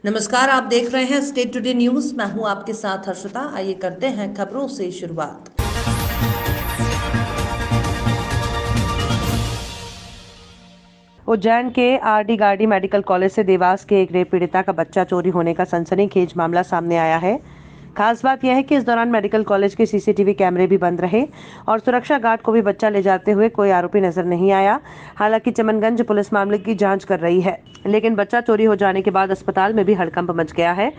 नमस्कार, आप देख रहे हैं स्टेट टुडे न्यूज। मैं हूं आपके साथ हर्षिता। आइए करते हैं खबरों से शुरुआत। उज्जैन के आरडी गार्डी मेडिकल कॉलेज से देवास के एक रेप पीड़िता का बच्चा चोरी होने का सनसनीखेज मामला सामने आया है। खास बात यह है कि इस दौरान मेडिकल कॉलेज के सीसीटीवी कैमरे भी बंद रहे और सुरक्षा गार्ड को भी बच्चा ले जाते हुए कोई आरोपी नजर नहीं आया। हालांकि चमनगंज पुलिस मामले की जांच कर रही है, लेकिन बच्चा चोरी हो जाने के बाद अस्पताल में भी हड़कंप मच गया है।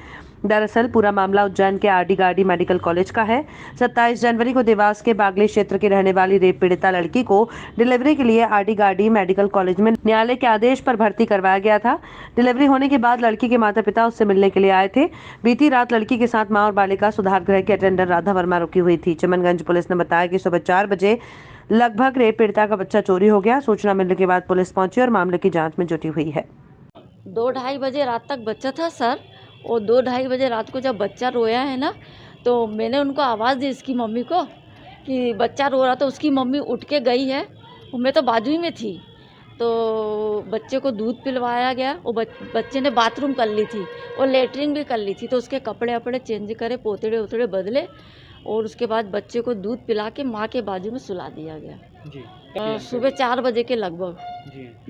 दरअसल पूरा मामला उज्जैन के आरडी गार्डी मेडिकल कॉलेज का है। 27 जनवरी को देवास के बागली क्षेत्र की रहने वाली रेप पीड़िता लड़की को डिलीवरी के लिए आरडी गार्डी मेडिकल कॉलेज में न्यायालय के आदेश पर भर्ती करवाया गया था। डिलीवरी होने के बाद लड़की के माता पिता उससे मिलने के लिए आए थे। बीती रात लड़की के साथ मां और बालिका सुधार गृह के अटेंडर राधा वर्मा रुकी हुई थी। चमनगंज पुलिस ने बताया कि सुबह 4 बजे लगभग रेप पीड़िता का बच्चा चोरी हो गया। सूचना मिलने के बाद पुलिस पहुंची और मामले की जांच में जुटी हुई है। 2-2:30 बजे रात तक बच्चा था सर। और 2-2:30 बजे रात को जब बच्चा रोया है ना, तो मैंने उनको आवाज़ दी इसकी मम्मी को कि बच्चा रो रहा। तो उसकी मम्मी उठ के गई है, और मैं तो बाजू ही में थी। तो बच्चे को दूध पिलवाया गया। वो बच्चे ने बाथरूम कर ली थी और लेटरिन भी कर ली थी। तो उसके कपड़े वपड़े चेंज करे, पोतड़े उतड़े बदले, और उसके बाद बच्चे को दूध पिला के माँ के बाजू में सुला दिया गया जी। सुबह 4 बजे के लगभग।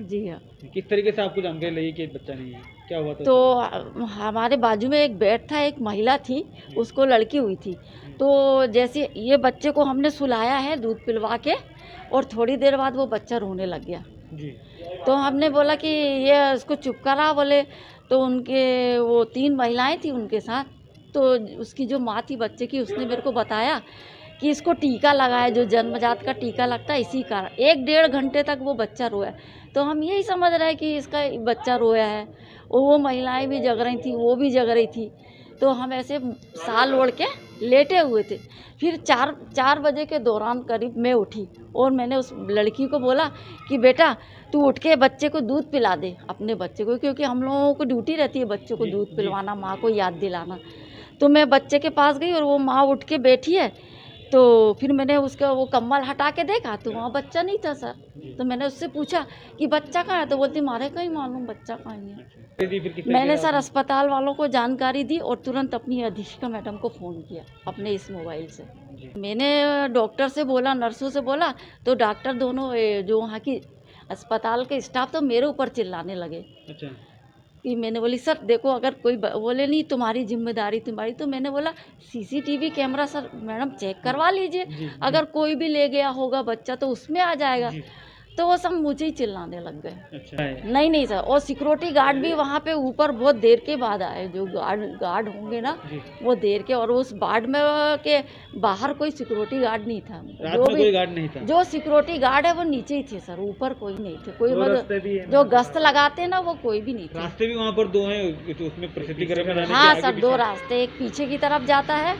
जी हाँ। किस तरीके से आपको जानकारी लगी कि बच्चा नहीं है, क्या हुआ था? तो हमारे बाजू में एक बेड था, एक महिला थी, उसको लड़की हुई थी। तो जैसे ये बच्चे को हमने सुलाया है दूध पिलवा के, और थोड़ी देर बाद वो बच्चा रोने लग गया। जी। तो हमने बोला कि ये इसको चुप करा बोले। तो उनके वो 3 महिलाएं थी उनके साथ। तो उसकी जो माँ थी बच्चे की, उसने मेरे को बताया कि इसको टीका लगाया, जो जन्मजात का टीका लगता है, इसी कारण 1-1.5 घंटे तक वो बच्चा रोया। तो हम यही समझ रहे हैं कि इसका बच्चा रोया है। और वो महिलाएं भी जग रही थी, वो भी जग रही थी। तो हम ऐसे साल ओढ़ के लेटे हुए थे। फिर 4 बजे के दौरान करीब मैं उठी, और मैंने उस लड़की को बोला कि बेटा तू उठ के बच्चे को दूध पिला दे, अपने बच्चे को, क्योंकि हम लोगों को ड्यूटी रहती है बच्चों को दूध पिलवाना, माँ को याद दिलाना। तो मैं बच्चे के पास गई और वो माँ उठ के बैठी है। तो फिर मैंने उसका वो कम्बल हटा के देखा, तो वहाँ बच्चा नहीं था सर। तो मैंने उससे पूछा कि बच्चा कहाँ है, तो बोलती मारे कहीं मालूम बच्चा कहाँ है। मैंने सर अस्पताल वालों को जानकारी दी और तुरंत अपनी अधीक्षिका मैडम को फ़ोन किया अपने इस मोबाइल से। मैंने डॉक्टर से बोला, नर्सों से बोला, तो डॉक्टर दोनों जो वहाँ की अस्पताल के स्टाफ तो मेरे ऊपर चिल्लाने लगे। अच्छा। कि मैंने बोली सर देखो, अगर कोई बोले नहीं तुम्हारी जिम्मेदारी तुम्हारी। तो मैंने बोला CCTV camera sir madam check करवा लीजिए, अगर कोई भी ले गया होगा बच्चा तो उसमें आ जाएगा। तो वो सब मुझे ही चिल्लाने लग गए। अच्छा है। नहीं सर, और सिक्योरिटी गार्ड भी वहाँ पे ऊपर बहुत देर के बाद आए, जो गार्ड होंगे ना, वो देर के। और उस वार्ड में के बाहर कोई सिक्योरिटी गार्ड नहीं था। रात में कोई गार्ड नहीं था? जो सिक्योरिटी गार्ड है वो नीचे ही थे सर, ऊपर कोई नहीं थे। कोई रास्ते भी है जो गश्त लगाते हैं ना, वो कोई भी नहीं थे। रास्ते भी वहाँ पर 2 हैं, तो उसमें प्रसिद्धीकरण में हाँ सर, 2 रास्ते, एक पीछे की तरफ जाता है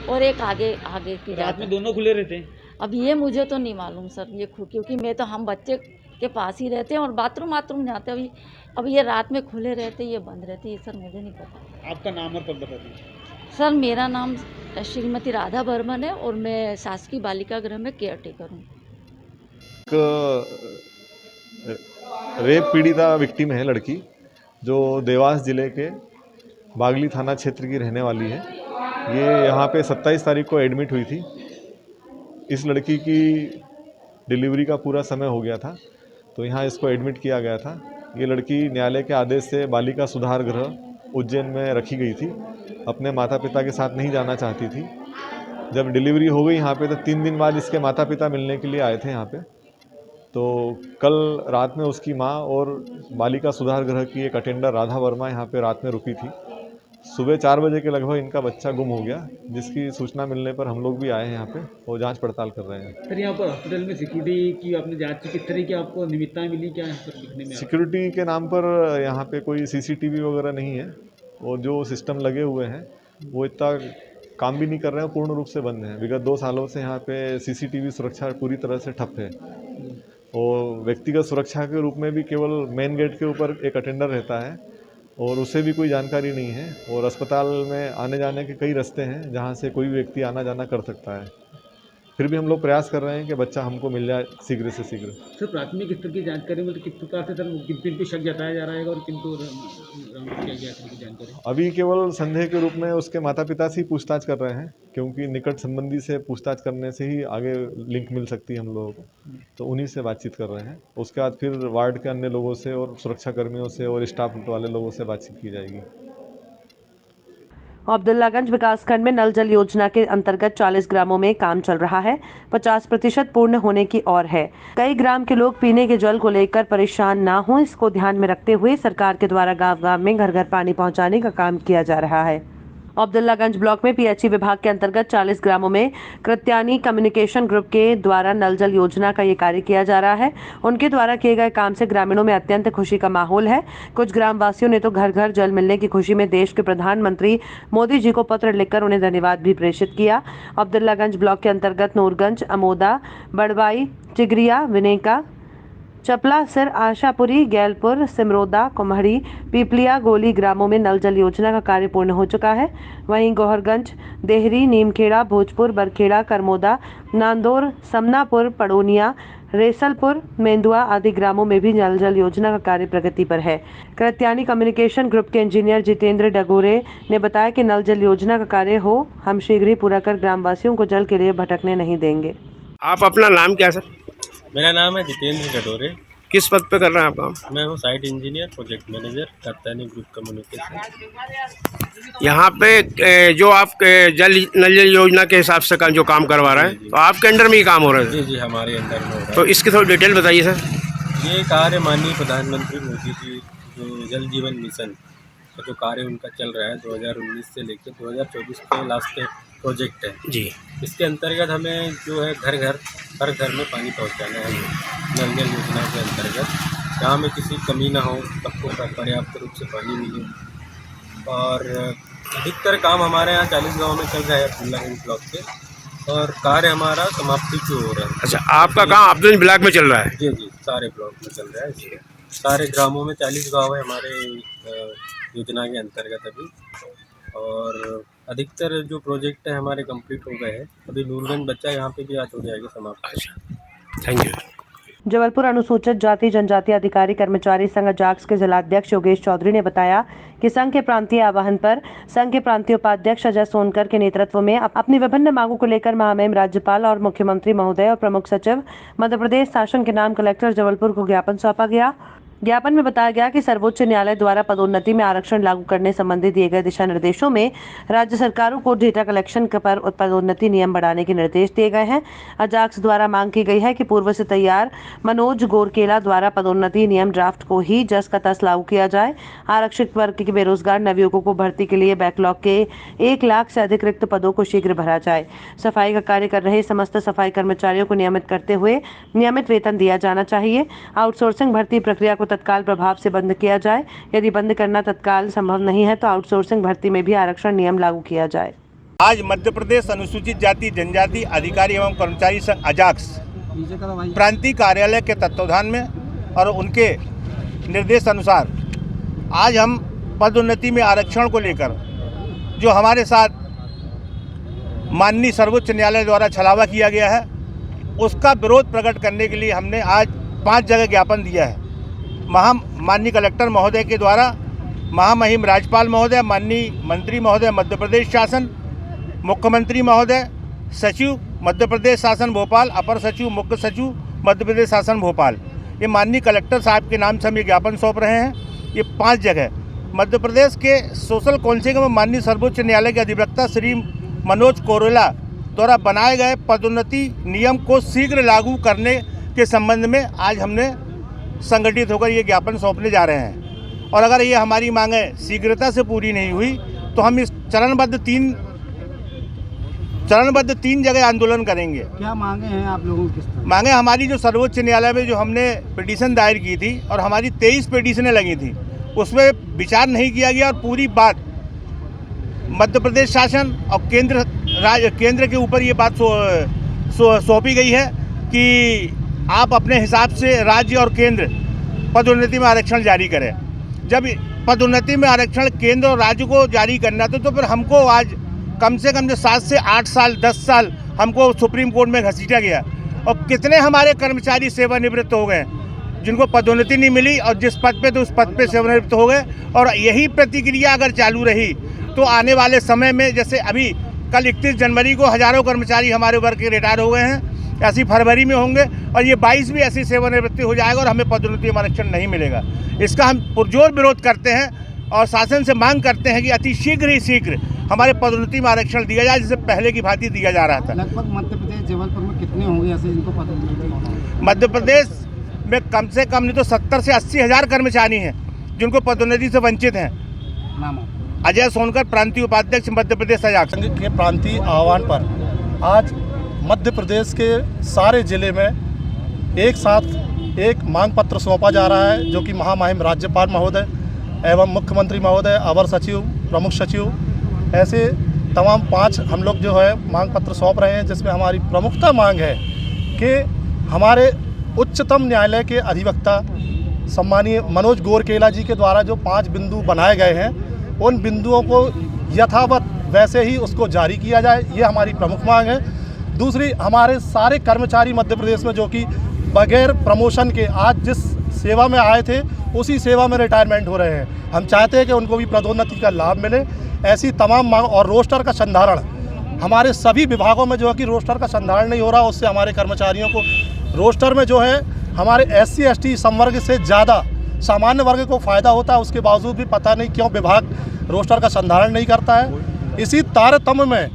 और एक आगे की रात जाता में है। दोनों खुले रहते हैं? अब ये मुझे तो नहीं मालूम सर, ये क्योंकि मैं तो हम बच्चे के पास ही रहते हैं और बाथरूम जाते हैं। अब ये रात में खुले रहते, ये बंद रहते, ये सर मुझे नहीं पता। आपका नाम और पद बता दीजिए। सर मेरा नाम श्रीमती राधा बर्मन है और मैं शासकीय बालिका गृह में केयर टेकर हूँ। रेप पीड़िता विक्टिम है लड़की, जो देवास ज़िले के बागली थाना क्षेत्र की रहने वाली है। ये यहाँ पे 27 तारीख को एडमिट हुई थी। इस लड़की की डिलीवरी का पूरा समय हो गया था, तो यहाँ इसको एडमिट किया गया था। ये लड़की न्यायालय के आदेश से बालिका सुधार गृह उज्जैन में रखी गई थी। अपने माता पिता के साथ नहीं जाना चाहती थी। जब डिलीवरी हो गई यहाँ पे, तो 3 दिन बाद इसके माता पिता मिलने के लिए आए थे यहाँ पे। तो कल रात में उसकी माँ और बालिका सुधार गृह की एक अटेंडर राधा वर्मा यहाँ पे रात में रुकी थी। सुबह 4 बजे के लगभग इनका बच्चा गुम हो गया, जिसकी सूचना मिलने पर हम लोग भी आए हैं यहाँ पे और जांच पड़ताल कर रहे हैं। सर यहाँ पर हॉस्पिटल में सिक्योरिटी की आपने जांच की, किस तरह की आपको निमित्ताएं मिली, क्या यहाँ पर दिखने में? सिक्योरिटी के नाम पर यहाँ पे कोई सीसीटीवी वगैरह नहीं है, और जो सिस्टम लगे हुए हैं वो इतना काम भी नहीं कर रहे हैं, पूर्ण रूप से बंद हैं। विगत 2 सालों से यहाँ पे सीसीटीवी सुरक्षा पूरी तरह से ठप है। और व्यक्तिगत सुरक्षा के रूप में भी केवल मेन गेट के ऊपर एक अटेंडर रहता है, और उसे भी कोई जानकारी नहीं है। और अस्पताल में आने जाने के कई रास्ते हैं जहाँ से कोई भी व्यक्ति आना जाना कर सकता है। फिर भी हम लोग प्रयास कर रहे हैं कि बच्चा हमको मिल जाए शीघ्र से शीघ्र। सर प्राथमिक स्तर की जानकारी में तो किस प्रकार से सर किन पे शक जताया जा रहा है और किन को क्या क्या की जानकारी? अभी केवल संदेह के रूप में उसके माता पिता से ही पूछताछ कर रहे हैं, क्योंकि निकट संबंधी से पूछताछ करने से ही आगे लिंक मिल सकती है हम लोगों को, तो उन्हीं से बातचीत कर रहे हैं। उसके बाद फिर वार्ड के अन्य लोगों से और सुरक्षा कर्मियों से और स्टाफ वाले लोगों से बातचीत की जाएगी। अब्दुल्लागंज विकासखंड में नल जल योजना के अंतर्गत 40 ग्रामों में काम चल रहा है। 50% पूर्ण होने की ओर है। कई ग्राम के लोग पीने के जल को लेकर परेशान ना हो, इसको ध्यान में रखते हुए सरकार के द्वारा गांव-गांव में घर घर पानी पहुंचाने का काम किया जा रहा है। अब्दुल्लागंज ब्लॉक में पीएचई विभाग के अंतर्गत 40 ग्रामों में कृत्यानी कम्युनिकेशन ग्रुप के द्वारा नल जल योजना का ये कार्य किया जा रहा है। उनके द्वारा किए गए काम से ग्रामीणों में अत्यंत खुशी का माहौल है। कुछ ग्रामवासियों ने तो घर घर जल मिलने की खुशी में देश के प्रधानमंत्री मोदी जी को पत्र लिखकर उन्हें धन्यवाद भी प्रेषित किया। अब्दुल्लागंज ब्लॉक के अंतर्गत नूरगंज, अमोदा, बड़वाई, चिगरिया, विनेका, चपला सिर, आशापुरी, गैलपुर, सिमरोदा, कुम्हड़ी, पीपलिया, गोली ग्रामों में नल जल योजना का कार्य पूर्ण हो चुका है। वहीं गोहरगंज, देहरी, नीमखेड़ा, भोजपुर, बरखेड़ा, करमोदा, नांदौर, समनापुर, पड़ोनिया, रेसलपुर, मेंदुआ आदि ग्रामों में भी नल जल योजना का कार्य प्रगति पर है। कृत्यानी कम्युनिकेशन ग्रुप के इंजीनियर जितेंद्र डगोरे ने बताया कि नल जल योजना का कार्य हो हम शीघ्र ही पूरा कर ग्रामवासियों को जल के लिए भटकने नहीं देंगे। आप अपना नाम क्या सर? मेरा नाम है जितेंद्र डडोरे। किस पद पे कर रहे हैं आप काम? मैं हूँ site engineer, project manager, Krityani group communication. यहाँ पे जो आप जल नल जल योजना के हिसाब से जो काम करवा रहे हैं, तो आपके अंडर में ही काम हो रहा है? जी जी, हमारे अंदर में हो रहा है। तो इसकी थोड़ी डिटेल बताइए सर। ये कार्य माननीय प्रधानमंत्री मोदी जी जो जल जीवन मिशन का जो कार्य उनका चल रहा है 2019 से लेकर 2024 के लास्ट प्रोजेक्ट है जी। इसके अंतर्गत हमें जो है हर घर में पानी पहुंचाना है। नल जल योजना के अंतर्गत जहाँ में किसी कमी ना हो, सबको पर्याप्त रूप से पानी मिले। और अधिकतर काम हमारे यहाँ 40 गाँव में चल रहा है अब्दुल्लागंज ब्लॉक के, और कार्य हमारा समाप्ति की हो रहा है। अच्छा, आपका काम अब्दुल्लागंज ब्लॉक में चल रहा है? जी जी, सारे ब्लॉक में चल रहा है। इसलिए सारे ग्रामों में 40 गाँव है हमारे योजना के अंतर्गत अभी, और अधिकतर जो प्रोजेक्ट है हमारे कंप्लीट हो गए हैं। अभी नूरगंज बच्चा यहाँ पे भी आज हो जाएगा समाप्त। अच्छा, थैंक यू। जबलपुर अनुसूचित जाति जनजाति अधिकारी कर्मचारी संघ जाक्स के जिलाध्यक्ष योगेश चौधरी ने बताया कि संघ के प्रांतीय आह्वान पर संघ के प्रांतीय उपाध्यक्ष अजय सोनकर के नेतृत्व में अपनी विभिन्न मांगों को लेकर महामहिम राज्यपाल और मुख्यमंत्री महोदय और प्रमुख सचिव मध्य प्रदेश शासन के नाम कलेक्टर जबलपुर को ज्ञापन सौंपा गया। ज्ञापन में बताया गया कि सर्वोच्च न्यायालय द्वारा पदोन्नति में आरक्षण लागू करने संबंधी दिए गए दिशा निर्देशों में राज्य सरकारों को डेटा कलेक्शन पर पदोन्नति नियम बढ़ाने के निर्देश दिए गए हैं। अजाक्स द्वारा मांग की गई है कि पूर्व से तैयार मनोज गोरकेला द्वारा पदोन्नति नियम ड्राफ्ट को ही जस का तस लागू किया जाए। आरक्षित वर्ग के बेरोजगार नवयुवकों को भर्ती के लिए बैकलॉग के 1 लाख से अधिक रिक्त पदों को शीघ्र भरा जाए। सफाई का कार्य कर रहे समस्त सफाई कर्मचारियों को नियमित करते हुए नियमित वेतन दिया जाना चाहिए। आउटसोर्सिंग भर्ती प्रक्रिया को तत्काल प्रभाव से बंद किया जाए। यदि बंद करना तत्काल संभव नहीं है तो आउटसोर्सिंग भर्ती में भी आरक्षण नियम लागू किया जाए। आज मध्य प्रदेश अनुसूचित जाति जनजाति अधिकारी एवं कर्मचारी संघ अजाक्स प्रांतीय कार्यालय के तत्वावधान में और उनके निर्देश अनुसार आज हम पदोन्नति में आरक्षण को लेकर जो हमारे साथ माननीय सर्वोच्च न्यायालय द्वारा छलावा किया गया है, उसका विरोध प्रकट करने के लिए हमने आज 5 जगह ज्ञापन दिया है। माननीय कलेक्टर महोदय के द्वारा महामहिम राज्यपाल महोदय, माननीय मंत्री महोदय मध्य प्रदेश शासन, मुख्यमंत्री महोदय, सचिव मध्य प्रदेश शासन भोपाल, अपर सचिव मुख्य सचिव मध्य प्रदेश शासन भोपाल, ये माननीय कलेक्टर साहब के नाम से हम ये ज्ञापन सौंप रहे हैं। ये 5 जगह मध्य प्रदेश के सोशल काउंसिल में माननीय सर्वोच्च न्यायालय के अधिवक्ता श्री मनोज गोरकेला द्वारा बनाए गए पदोन्नति नियम को शीघ्र लागू करने के संबंध में आज हमने संगठित होकर ये ज्ञापन सौंपने जा रहे हैं। और अगर ये हमारी मांगें शीघ्रता से पूरी नहीं हुई तो हम इस चरणबद्ध तीन जगह आंदोलन करेंगे। क्या मांगे हैं आप लोगों की? मांगे हमारी जो सर्वोच्च न्यायालय में जो हमने पिटीशन दायर की थी और हमारी 23 पिटीशनें लगी थी, उसमें विचार नहीं किया गया और पूरी बात मध्य प्रदेश शासन और केंद्र के ऊपर ये बात सौंपी गई है कि आप अपने हिसाब से राज्य और केंद्र पदोन्नति में आरक्षण जारी करें। जब पदोन्नति में आरक्षण केंद्र और राज्य को जारी करना था तो फिर हमको आज कम से कम जो 7 से 8 साल 10 साल हमको सुप्रीम कोर्ट में घसीटा गया, और कितने हमारे कर्मचारी सेवानिवृत्त हो गए जिनको पदोन्नति नहीं मिली, और जिस पद पे तो उस पद पे सेवानिवृत्त हो गए। और यही प्रतिक्रिया अगर चालू रही तो आने वाले समय में, जैसे अभी कल 31 जनवरी को हज़ारों कर्मचारी हमारे वर्ग के रिटायर हो गए हैं, ऐसी फरवरी में होंगे, और ये 22 भी ऐसी सेवानिवृत्ति हो जाएगा और हमें पदोन्नति आरक्षण नहीं मिलेगा। इसका हम पुरजोर विरोध करते हैं और शासन से मांग करते हैं कि अति शीघ्र ही शीघ्र हमारे पदोन्नति में आरक्षण दिया जाए, जिसे पहले की भांति दिया जा रहा था। लगभग मध्य प्रदेश जबलपुर में कितने होंगे ऐसे इनको पदोन्नति? मध्य प्रदेश में कम से कम नहीं तो 70 से 80 हज़ार कर्मचारी हैं जिनको पदोन्नति से वंचित हैं। नाम? अजय सोनकर, प्रांतीय उपाध्यक्ष, मध्य प्रदेश अजाक्स। संघ के प्रांतीय आह्वान पर आज मध्य प्रदेश के सारे जिले में एक साथ एक मांग पत्र सौंपा जा रहा है, जो कि महामहिम राज्यपाल महोदय एवं मुख्यमंत्री महोदय, अवर सचिव, प्रमुख सचिव, ऐसे तमाम 5 हम लोग जो है मांग पत्र सौंप रहे हैं, जिसमें हमारी प्रमुखता मांग है कि हमारे उच्चतम न्यायालय के अधिवक्ता सम्मानीय मनोज गोरकेला जी के द्वारा जो 5 बिंदु बनाए गए हैं, उन बिंदुओं को यथावत वैसे ही उसको जारी किया जाए, ये हमारी प्रमुख मांग है। दूसरी, हमारे सारे कर्मचारी मध्य प्रदेश में जो कि बगैर प्रमोशन के आज जिस सेवा में आए थे उसी सेवा में रिटायरमेंट हो रहे हैं, हम चाहते हैं कि उनको भी पदोन्नति का लाभ मिले। ऐसी तमाम मांग, और रोस्टर का संधारण, हमारे सभी विभागों में जो है कि रोस्टर का संधारण नहीं हो रहा, उससे हमारे कर्मचारियों को रोस्टर में जो है हमारे SC ST संवर्ग से ज़्यादा सामान्य वर्ग को फ़ायदा होता है, उसके बावजूद भी पता नहीं क्यों विभाग रोस्टर का संधारण नहीं करता है। इसी तारतम्य में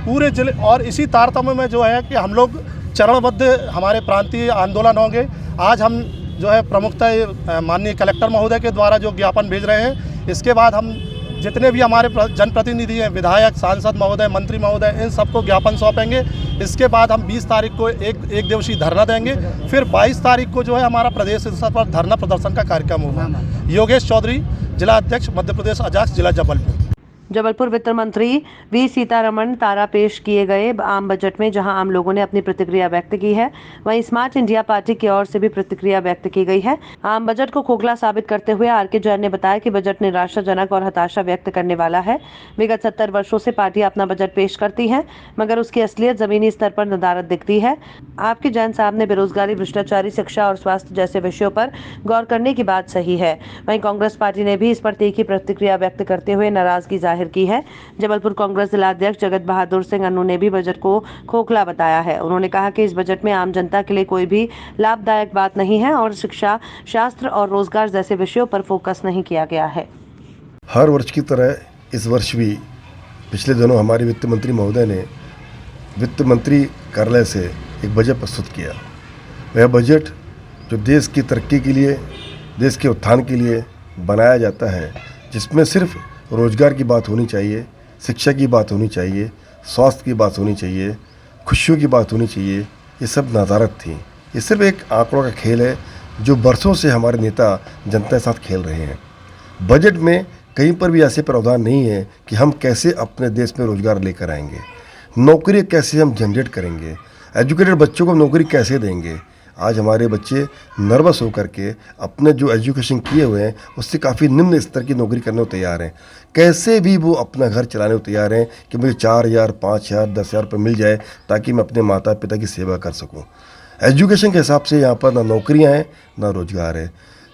पूरे जिले और इसी तारतम्य में जो है कि हम लोग चरणबद्ध हमारे प्रांतीय आंदोलन होंगे। आज हम जो है प्रमुखतः माननीय कलेक्टर महोदय के द्वारा जो ज्ञापन भेज रहे हैं, इसके बाद हम जितने भी हमारे जनप्रतिनिधि हैं, विधायक, सांसद महोदय, मंत्री महोदय, इन सबको ज्ञापन सौंपेंगे। इसके बाद हम 20 तारीख को एक दिवसीय धरना देंगे, फिर 22 तारीख को जो है हमारा प्रदेश स्तर पर धरना प्रदर्शन का कार्यक्रम होगा। योगेश चौधरी, जिला अध्यक्ष, मध्य प्रदेश अजाक्स, जिला जबलपुर। जबलपुर वित्त मंत्री वी सीतारमण तारा पेश किए गए आम बजट में जहां आम लोगों ने अपनी प्रतिक्रिया व्यक्त की है, वहीं स्मार्ट इंडिया पार्टी की ओर से भी प्रतिक्रिया व्यक्त की गई है। आम बजट को खोखला साबित करते हुए आर.के. जैन ने बताया कि बजट निराशाजनक और हताशा व्यक्त करने वाला है। विगत 70 वर्षों से पार्टी अपना बजट पेश करती है, मगर उसकी असलियत जमीनी स्तर पर नदारद दिखती है। आपके जैन साहब ने बेरोजगारी, भ्रष्टाचारी, शिक्षा और स्वास्थ्य जैसे विषयों पर गौर करने की बात सही है। वहीं कांग्रेस पार्टी ने भी इस पर तीखी प्रतिक्रिया व्यक्त करते हुए नाराजगी जाहिर की है। जबलपुर कांग्रेस जिलाध्यक्ष जगत बहादुर सिंह अन्नू ने भी बजट को खोखला बताया है। उन्होंने कहा कि इस बजट में आम जनता के लिए कोई भी लाभदायक बात नहीं है और शिक्षा, शास्त्र और रोजगार जैसे विषयों पर फोकस नहीं किया गया है। हर वर्ष की तरह इस वर्ष भी पिछले दिनों हमारे वित्त मंत्री महोदय ने वित्त मंत्री कार्यालय से एक बजट प्रस्तुत किया। वह बजट जो देश की तरक्की के लिए, देश के उत्थान के लिए बनाया जाता है, जिसमें सिर्फ रोजगार की बात होनी चाहिए, शिक्षा की बात होनी चाहिए, स्वास्थ्य की बात होनी चाहिए, खुशियों की बात होनी चाहिए, ये सब नज़ारत थी। ये सिर्फ एक आंकड़ों का खेल है जो बरसों से हमारे नेता जनता के साथ खेल रहे हैं। बजट में कहीं पर भी ऐसे प्रावधान नहीं है कि हम कैसे अपने देश में रोजगार लेकर आएंगे, नौकरी कैसे हम जनरेट करेंगे, एजुकेटेड बच्चों को नौकरी कैसे देंगे। आज हमारे बच्चे नर्वस होकर के अपने जो एजुकेशन किए हुए हैं उससे काफ़ी निम्न स्तर की नौकरी करने को तैयार हैं। कैसे भी वो अपना घर चलाने को तैयार हैं कि मुझे 4,000, 5,000, 10,000 रुपये मिल जाए ताकि मैं अपने माता पिता की सेवा कर सकूं। एजुकेशन के हिसाब से यहाँ पर ना नौकरियाँ हैं ना रोजगार है।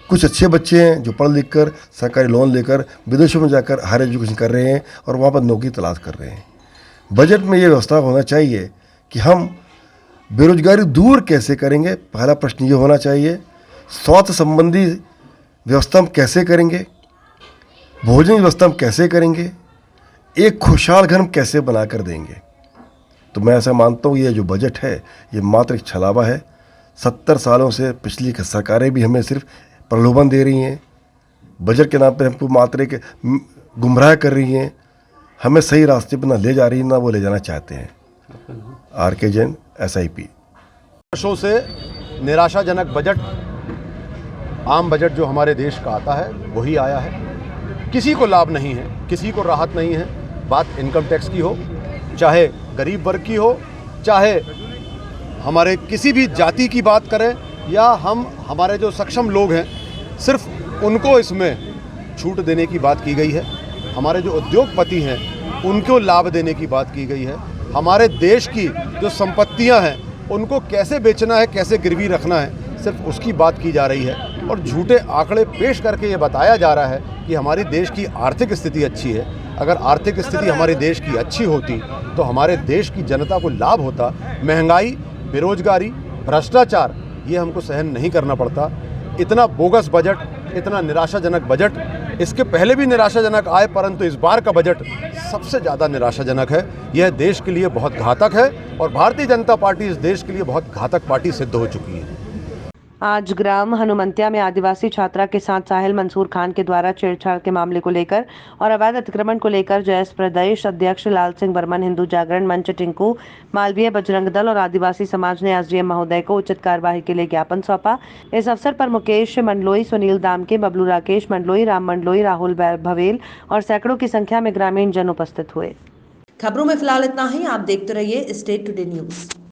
कुछ अच्छे बच्चे हैं जो पढ़ लिख कर सरकारी लोन लेकर विदेशों में जाकर हायर एजुकेशन कर रहे हैं और वहाँ पर नौकरी तलाश कर रहे हैं। बजट में ये व्यवस्था होना चाहिए कि हम बेरोजगारी दूर कैसे करेंगे, पहला प्रश्न ये होना चाहिए। स्वास्थ्य संबंधी व्यवस्था हम कैसे करेंगे, भोजन व्यवस्था हम कैसे करेंगे, एक खुशहाल घर हम कैसे बना कर देंगे। तो मैं ऐसा मानता हूँ ये जो बजट है ये मात्र एक छलावा है। 70 सालों से पिछली सरकारें भी हमें सिर्फ प्रलोभन दे रही हैं, बजट के नाम पर हमको मात्र एक गुमराह कर रही हैं, हमें सही रास्ते पर ना ले जा रही ना वो ले जाना चाहते हैं। R.के. जैन, SIP। वर्षों से निराशाजनक बजट, आम बजट जो हमारे देश का आता है वही आया है। किसी को लाभ नहीं है, किसी को राहत नहीं है। बात इनकम टैक्स की हो, चाहे गरीब वर्ग की हो, चाहे हमारे किसी भी जाति की बात करें, या हम हमारे जो सक्षम लोग हैं सिर्फ उनको इसमें छूट देने की बात की गई है। हमारे जो उद्योगपति हैं उनको लाभ देने की बात की गई है। हमारे देश की जो संपत्तियां हैं उनको कैसे बेचना है, कैसे गिरवी रखना है, सिर्फ उसकी बात की जा रही है। और झूठे आंकड़े पेश करके ये बताया जा रहा है कि हमारे देश की आर्थिक स्थिति अच्छी है। अगर आर्थिक स्थिति हमारे देश की अच्छी होती तो हमारे देश की जनता को लाभ होता। महंगाई, बेरोजगारी, भ्रष्टाचार ये हमको सहन नहीं करना पड़ता। इतना बोगस बजट, इतना निराशाजनक बजट इसके पहले भी निराशाजनक आए, परंतु इस बार का बजट सबसे ज़्यादा निराशाजनक है। यह देश के लिए बहुत घातक है और भारतीय जनता पार्टी इस देश के लिए बहुत घातक पार्टी सिद्ध हो चुकी है। आज ग्राम हनुमंतिया में आदिवासी छात्रा के साथ साहिल मंसूर खान के द्वारा छेड़छाड़ के मामले को लेकर और अवैध अतिक्रमण को लेकर जयस प्रदेश अध्यक्ष लाल सिंह बर्मन, हिंदू जागरण मंच, टिंकू मालवीय, बजरंग दल और आदिवासी समाज ने एसडीएम महोदय को उचित कार्यवाही के लिए ज्ञापन सौंपा। इस अवसर पर मुकेश मंडलोई, सुनील दामके, बबलू राकेश मंडलोई, राम मंडलोई, राहुल भवेल और सैकड़ों की संख्या में ग्रामीण जन उपस्थित हुए। खबरों में फिलहाल इतना ही। आप देखते रहिए स्टेट टुडे न्यूज।